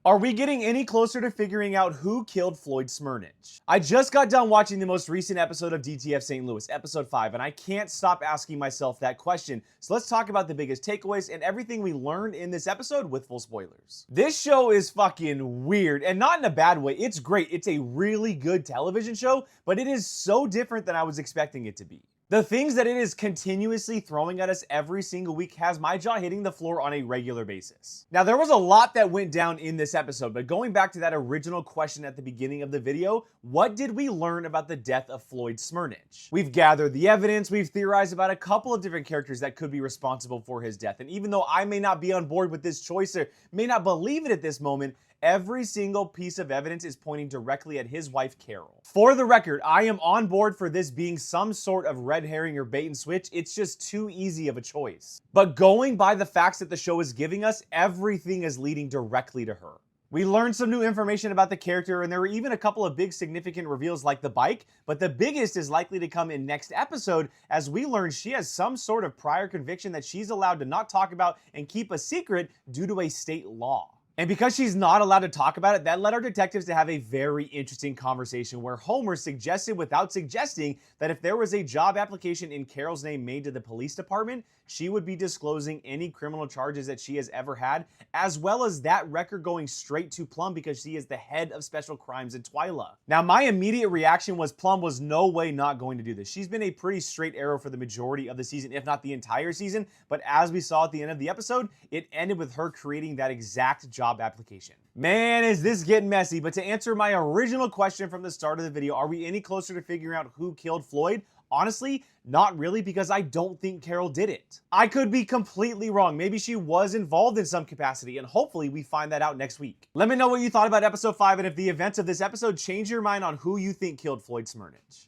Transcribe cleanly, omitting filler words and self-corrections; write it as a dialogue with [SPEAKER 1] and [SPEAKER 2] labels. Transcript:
[SPEAKER 1] Are we getting any closer to figuring out who killed Floyd Smurnage? I just got done watching the most recent episode of DTF St. Louis, episode 5, and I can't stop asking myself that question. So let's talk about the biggest takeaways and everything we learned in this episode with full spoilers. This show is fucking weird, and not in a bad way. It's great. It's a really good television show, but it is so different than I was expecting it to be. The things that it is continuously throwing at us every single week has my jaw hitting the floor on a regular basis. Now, there was a lot that went down in this episode, but going back to that original question at the beginning of the video, what did we learn about the death of Floyd Smurnage? We've gathered the evidence, we've theorized about a couple of different characters that could be responsible for his death, and even though I may not be on board with this choice or may not believe it at this moment, every single piece of evidence is pointing directly at his wife, Carol. For the record, I am on board for this being some sort of red herring or bait and switch. It's just too easy of a choice. But going by the facts that the show is giving us, everything is leading directly to her. We learned some new information about the character, and there were even a couple of big significant reveals like the bike, but the biggest is likely to come in next episode as we learn she has some sort of prior conviction that she's allowed to not talk about and keep a secret due to a state law. And because she's not allowed to talk about it, that led our detectives to have a very interesting conversation where Homer suggested without suggesting that if there was a job application in Carol's name made to the police department, she would be disclosing any criminal charges that she has ever had, as well as that record going straight to Plum because she is the head of special crimes in Twyla. Now, my immediate reaction was Plum was no way not going to do this. She's been a pretty straight arrow for the majority of the season, if not the entire season, but as we saw at the end of the episode, it ended with her creating that exact job application. Man, is this getting messy, but to answer my original question from the start of the video, are we any closer to figuring out who killed Floyd? Honestly, not really, because I don't think Carol did it. I could be completely wrong. Maybe she was involved in some capacity, and hopefully we find that out next week. Let me know what you thought about episode 5 and if the events of this episode change your mind on who you think killed Floyd Smurnage.